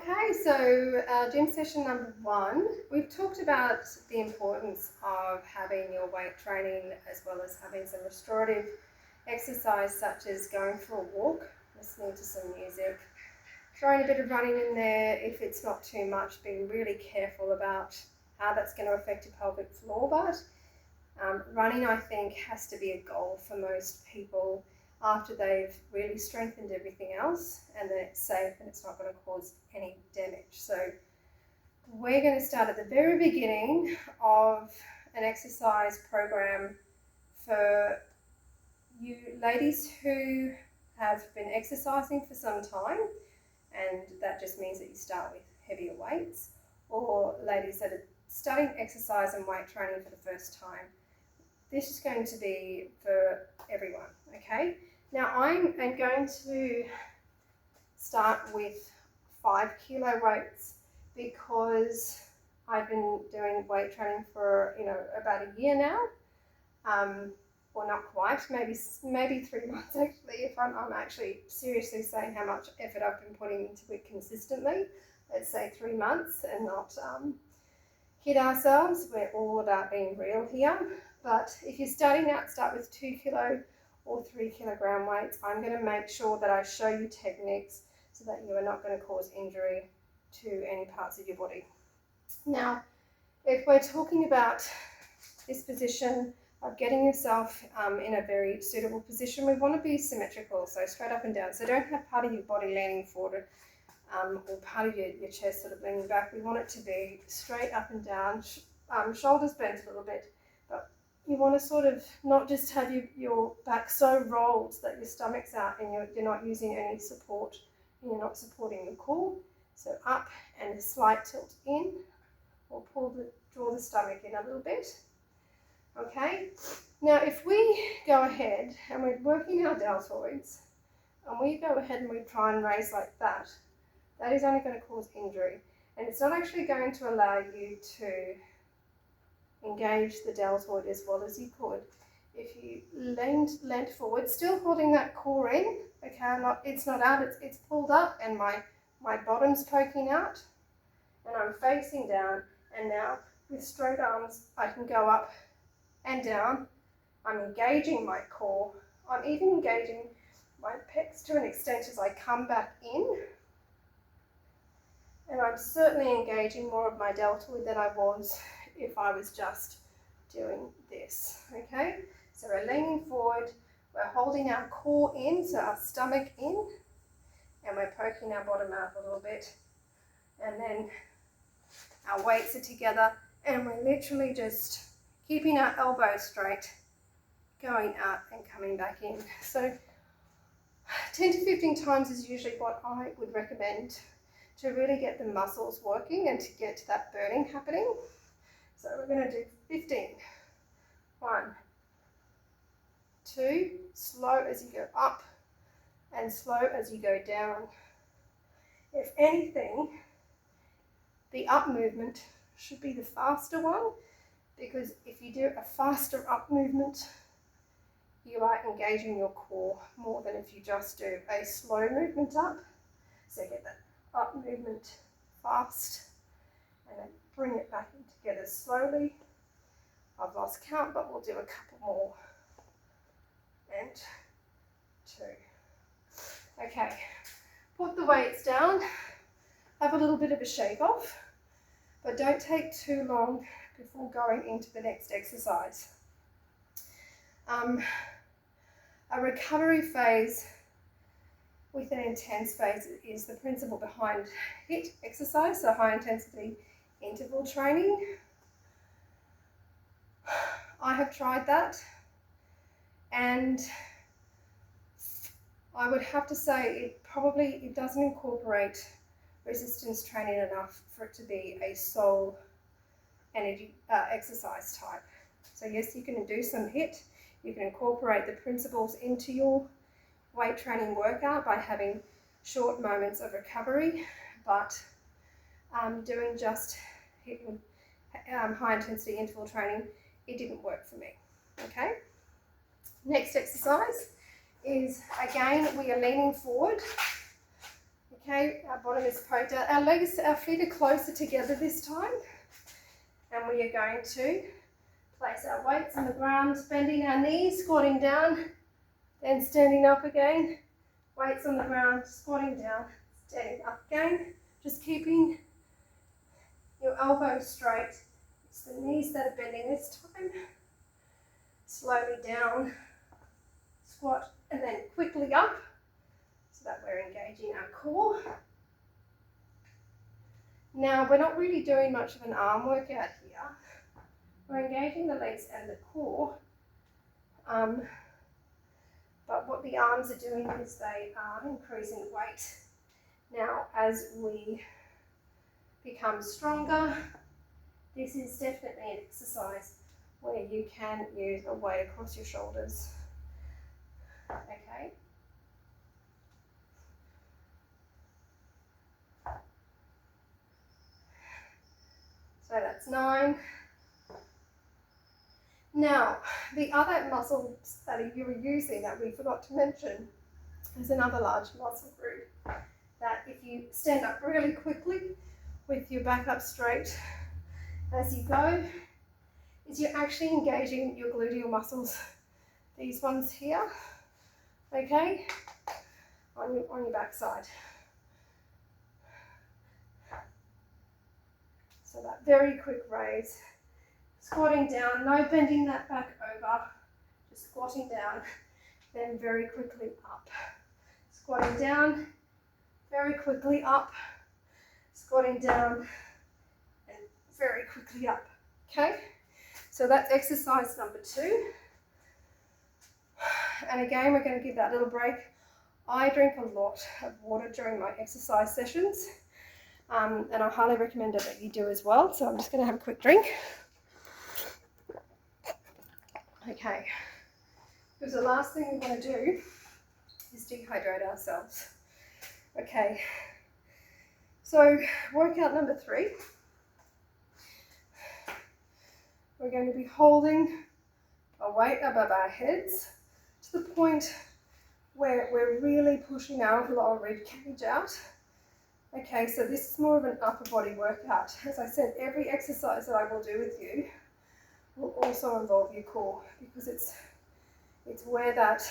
Okay, so gym session number 1, we've talked about the importance of having your weight training as well as having some restorative exercise such as going for a walk, listening to some music, throwing a bit of running in there if it's not too much, being really careful about how that's going to affect your pelvic floor. But running, I think, has to be a goal for most people after they've really strengthened everything else and then it's safe and it's not going to cause any damage. So we're going to start at the very beginning of an exercise program for you ladies who have been exercising for some time, and that just means that you start with heavier weights, or ladies that are starting exercise and weight training for the first time. This is going to be for everyone, okay? Now I'm going to start with 5 kilo weights because I've been doing weight training for about a year now, or not quite, maybe 3 months actually, if I'm actually seriously saying how much effort I've been putting into it consistently. Let's say 3 months and not kid ourselves. We're all about being real here. But if you're starting out, start with 2 kilo or 3 kilogram weights. I'm going to make sure that I show you techniques so that you are not going to cause injury to any parts of your body. Now, if we're talking about this position of getting yourself in a very suitable position, we want to be symmetrical, so straight up and down. So don't have part of your body leaning forward or part of your chest sort of leaning back. We want it to be straight up and down, shoulders bent a little bit, but you want to sort of not just have your back so rolled that your stomach's out and you're not using any support and you're not supporting the core. So up and a slight tilt in, or draw the stomach in a little bit. Okay, now if we go ahead and we're working our deltoids and we go ahead and we try and raise like that, that is only going to cause injury, and it's not actually going to allow you to engage the deltoid as well as you could if you leaned forward, still holding that core in. Okay, it's not out, it's pulled up, and my bottom's poking out, and I'm facing down. And now with straight arms, I can go up and down. I'm engaging my core. I'm even engaging my pecs to an extent as I come back in. And I'm certainly engaging more of my deltoid than I was if I was just doing this, okay? So we're leaning forward, we're holding our core in, so our stomach in, and we're poking our bottom out a little bit. And then our weights are together, and we're literally just keeping our elbows straight, going out and coming back in. So 10 to 15 times is usually what I would recommend to really get the muscles working and to get that burning happening. So we're going to do 15. 1, 2, slow as you go up and slow as you go down. If anything, the up movement should be the faster one, because if you do a faster up movement, you are engaging your core more than if you just do a slow movement up. So get that up movement fast and then bring it back in together slowly. I've lost count, but we'll do a couple more. And 2. Okay, put the weights down, have a little bit of a shake off, but don't take too long before going into the next exercise. A recovery phase with an intense phase is the principle behind HIIT exercise, so high intensity interval training. I have tried that, and I would have to say it doesn't incorporate resistance training enough for it to be a sole energy exercise type. So yes, you can do some HIIT, you can incorporate the principles into your weight training workout by having short moments of recovery, but doing just HIIT high intensity interval training, it didn't work for me. Okay, next exercise is, again, we are leaning forward. Okay, our bottom is poked out. Our feet are closer together this time. And we are going to place our weights on the ground, bending our knees, squatting down, then standing up again. Weights on the ground, squatting down, standing up again. Just keeping your elbows straight. It's the knees that are bending this time. Slowly down, squat, and then quickly up so that we're engaging our core. Now, we're not really doing much of an arm workout here. We're engaging the legs and the core. But what the arms are doing is they are increasing weight. Now, as we become stronger, this is definitely an exercise where you can use a weight across your shoulders. Okay. So that's 9. Now, the other muscles that you were using that we forgot to mention is another large muscle group that if you stand up really quickly with your back up straight as you go, is you're actually engaging your gluteal muscles. These ones here, okay, on your back side. So that very quick raise. Squatting down, no bending that back over, just squatting down, then very quickly up. Squatting down, very quickly up, squatting down, and very quickly up, okay? So that's exercise number 2. And again, we're going to give that little break. I drink a lot of water during my exercise sessions, and I highly recommend it that you do as well. So I'm just going to have a quick drink. Okay, because the last thing we want to do is dehydrate ourselves. Okay, so workout number 3. We're going to be holding a weight above our heads to the point where we're really pushing our lower rib cage out. Okay, so this is more of an upper body workout. As I said, every exercise that I will do with you will also involve your core because it's where that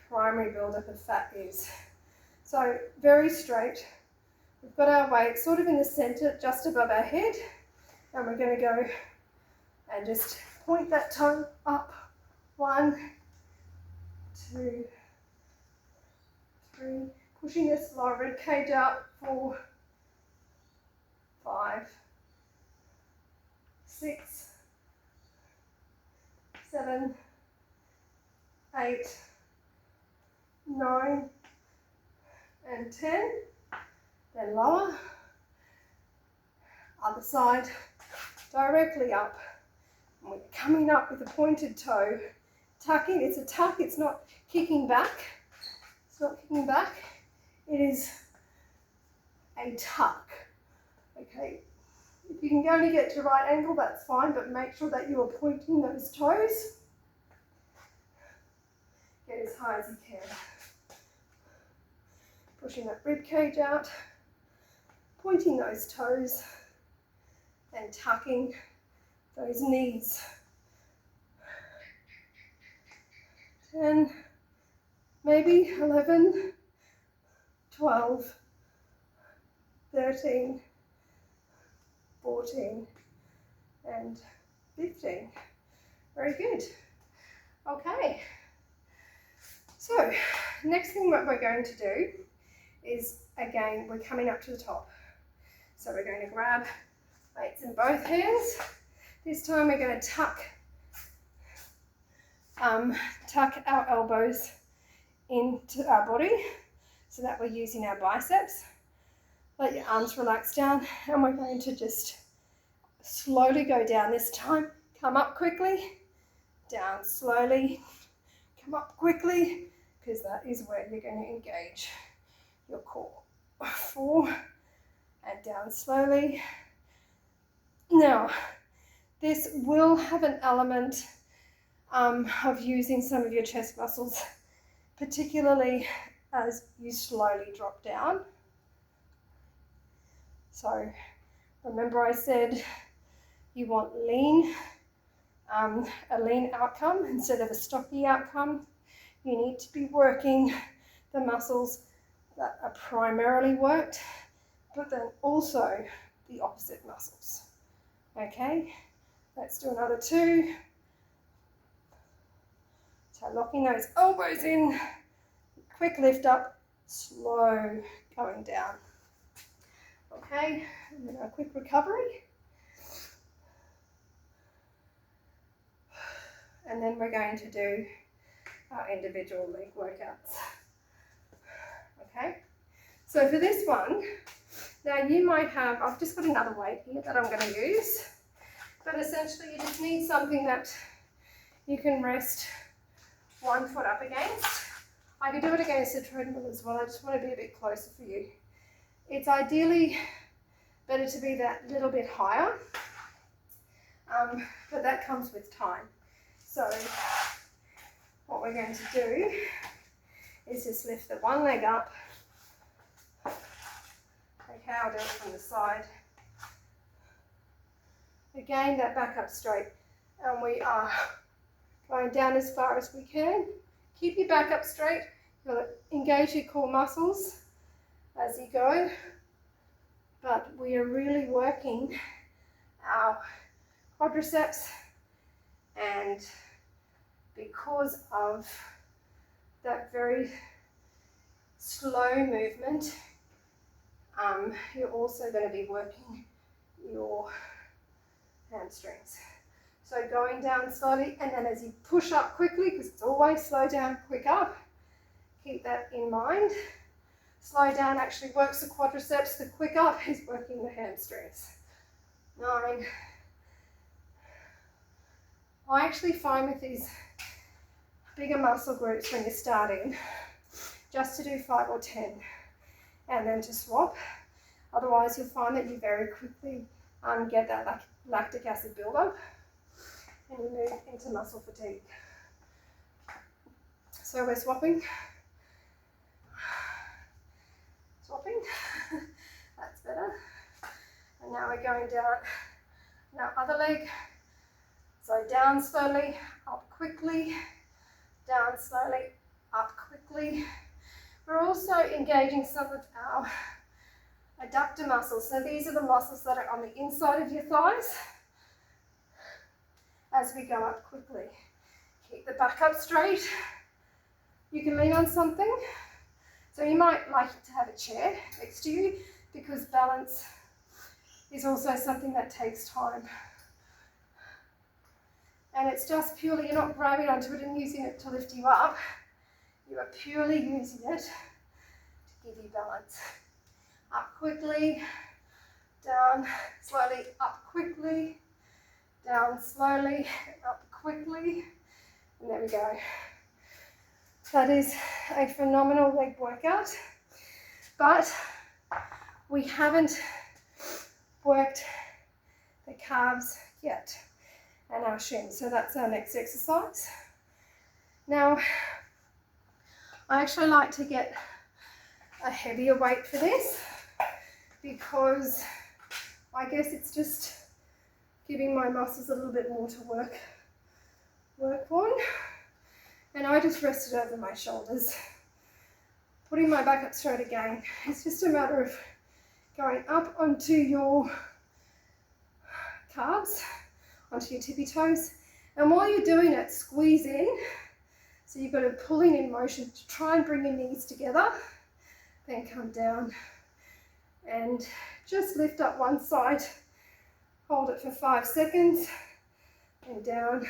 primary buildup of fat is. So very straight. We've got our weight sort of in the center, just above our head, and we're going to go and just point that toe up. 1, 2, 3. Pushing this lower rib cage out. 4, 5, 6, 7, 8, 9, and 10. Then lower. Other side, directly up. And we're coming up with a pointed toe. Tucking, it's a tuck, it's not kicking back. It's not kicking back. It is a tuck. Okay. If you can only get to right angle, that's fine, but make sure that you are pointing those toes. Get as high as you can. Pushing that rib cage out, pointing those toes, and tucking those knees. 10, maybe 11, 12, 13, 14, and 15. Very good. Okay. So, next thing what we're going to do is, again, we're coming up to the top. So we're going to grab weights in both hands. This time we're going to tuck our elbows into our body so that we're using our biceps. Let your arms relax down, and we're going to just slowly go down this time. Come up quickly, down slowly, come up quickly, because that is where you're going to engage your core. 4, and down slowly. Now, this will have an element of using some of your chest muscles, particularly as you slowly drop down. So remember I said you want a lean outcome instead of a stocky outcome. You need to be working the muscles that are primarily worked, but then also the opposite muscles. Okay, let's do another 2. So locking those elbows in, quick lift up, slow going down. Okay, and then a quick recovery. And then we're going to do our individual leg workouts. Okay, so for this one, now you might have, I've just got another weight here that I'm going to use, but essentially you just need something that you can rest one foot up against. I could do it against the treadmill as well, I just want to be a bit closer for you. It's ideally better to be that little bit higher, but that comes with time. So what we're going to do is just lift the one leg up. Okay, I'll do it from the side. Again, that back up straight, and we are going down as far as we can. Keep your back up straight. You'll engage your core muscles as you go, but we are really working our quadriceps, and because of that very slow movement, you're also going to be working your hamstrings. So going down slowly, and then as you push up quickly, because it's always slow down, quick up, keep that in mind. Slow down actually works the quadriceps, the quick up is working the hamstrings. 9. I actually find with these bigger muscle groups when you're starting, just to do 5 or 10 and then to swap. Otherwise you'll find that you very quickly get that lactic acid buildup and you move into muscle fatigue. So we're swapping. That's better. And now we're going down. Now other leg. So down slowly, up quickly, down slowly, up quickly. We're also engaging some of our adductor muscles. So these are the muscles that are on the inside of your thighs as we go up quickly. Keep the back up straight. You can lean on something. So you might like to have a chair next to you because balance is also something that takes time. And it's just purely, you're not grabbing onto it and using it to lift you up. You are purely using it to give you balance. Up quickly, down slowly, up quickly, down slowly, up quickly, and there we go. That is a phenomenal leg workout, but we haven't worked the calves yet and our shins, so that's our next exercise. Now, I actually like to get a heavier weight for this because I guess it's just giving my muscles a little bit more to work on. And I just rest it over my shoulders, putting my back up straight again. It's just a matter of going up onto your calves, onto your tippy toes, and while you're doing it, squeeze in. So you've got a pulling in motion to try and bring your knees together, then come down and just lift up one side, hold it for 5 seconds, and down,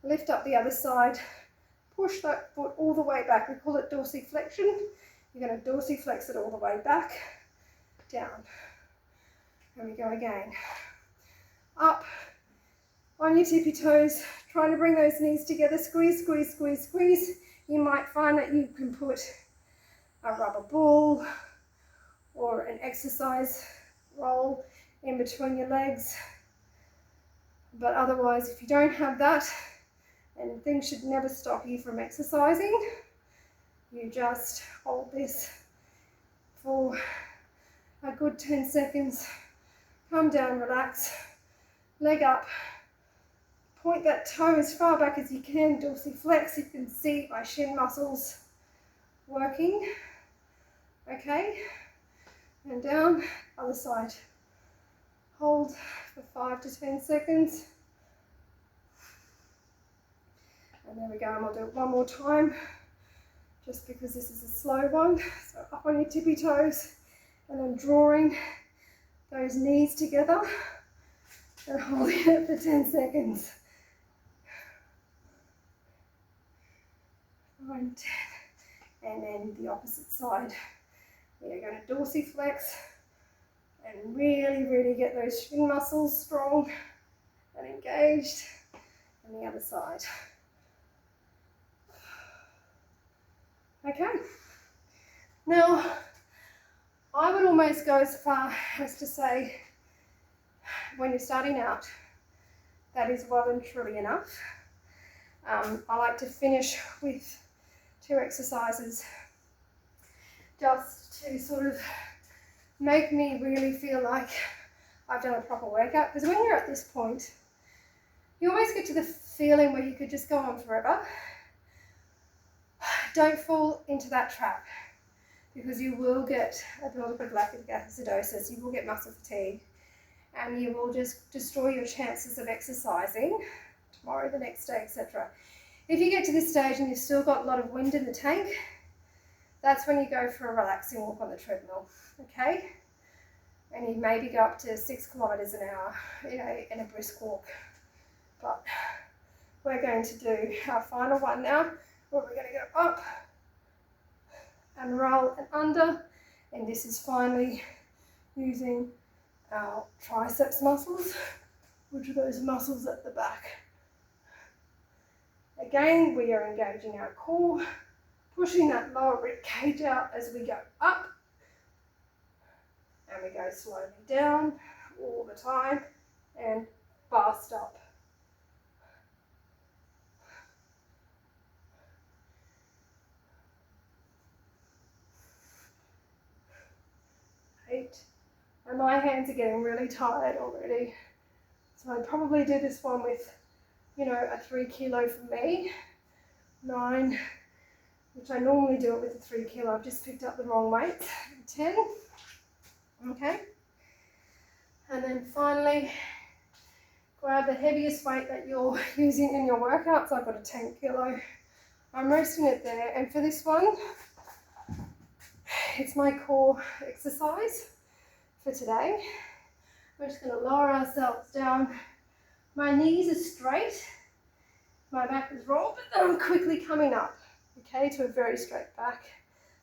lift up the other side, push that foot all the way back. We call it dorsiflexion. You're going to dorsiflex it all the way back, down. And we go again. Up on your tippy toes, trying to bring those knees together, squeeze, squeeze, squeeze, squeeze. You might find that you can put a rubber ball or an exercise roll in between your legs. But otherwise, if you don't have that, and things should never stop you from exercising, you just hold this for a good 10 seconds. Come down, relax, leg up, point that toe as far back as you can, dorsiflex. You can see my shin muscles working. Okay, and down, other side. Hold for 5 to 10 seconds. And there we go, and I'll do it one more time, just because this is a slow one. So up on your tippy toes, and then drawing those knees together and holding it for 10 seconds. 9, 10. And then the opposite side. You're going to dorsiflex and really, really get those shin muscles strong and engaged. And the other side. Okay. Now, I would almost go as far as to say, when you're starting out, that is well and truly enough. I like to finish with 2 exercises just to sort of make me really feel like I've done a proper workout. Because when you're at this point, you almost get to the feeling where you could just go on forever. Don't fall into that trap, because you will get a buildup of lactic acidosis, you will get muscle fatigue, and you will just destroy your chances of exercising tomorrow, the next day, etc. If you get to this stage and you've still got a lot of wind in the tank, that's when you go for a relaxing walk on the treadmill, okay? And you maybe go up to 6 kilometers an hour, in a brisk walk. But we're going to do our final one now, where we're going to go up and roll and under, and this is finally using our triceps muscles, which are those muscles at the back. Again, we are engaging our core, pushing that lower rib cage out as we go up, and we go slowly down all the time and fast up. 8, and my hands are getting really tired already. So I'd probably do this one with, a 3 kilo for me. 9, which I normally do it with a 3 kilo. I've just picked up the wrong weight. 10, okay. And then finally, grab the heaviest weight that you're using in your workout. So I've got a 10 kilo. I'm resting it there. And for this one, it's my core exercise for today. We're just going to lower ourselves down. My knees are straight, my back is rolled, but then I'm quickly coming up, okay, to a very straight back.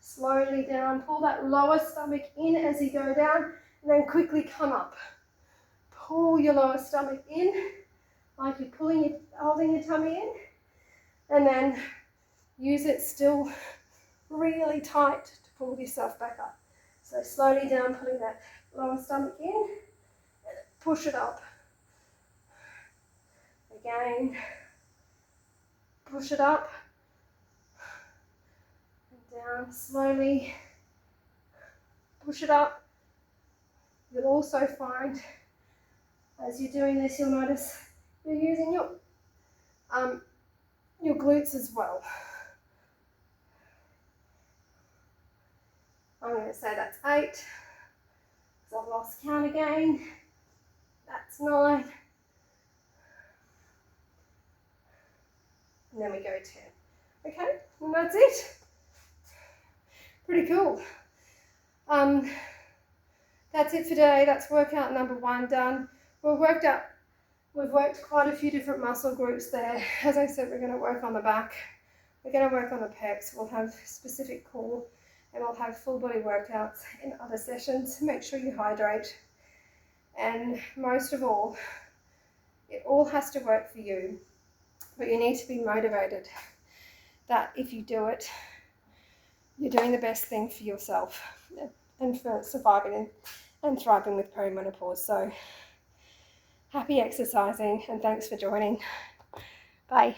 Slowly down, pull that lower stomach in as you go down, and then quickly come up. Pull your lower stomach in, like you're holding your tummy in, and then use it still really tight to pull yourself back up. So slowly down, pulling that lower stomach in, and push it up. Again, push it up, and down slowly, push it up. You'll also find, as you're doing this, you'll notice you're using your glutes as well. I'm going to say that's 8, because I've lost count again. That's 9. And then we go 10. Okay, and that's it. Pretty cool. That's it for today. That's workout number 1 done. We've worked quite a few different muscle groups there. As I said, we're going to work on the back. We're going to work on the pecs. We'll have specific core, and we'll have full body workouts in other sessions. Make sure you hydrate. And most of all, it all has to work for you. But you need to be motivated that if you do it, you're doing the best thing for yourself and for surviving and thriving with perimenopause. So happy exercising, and thanks for joining. Bye.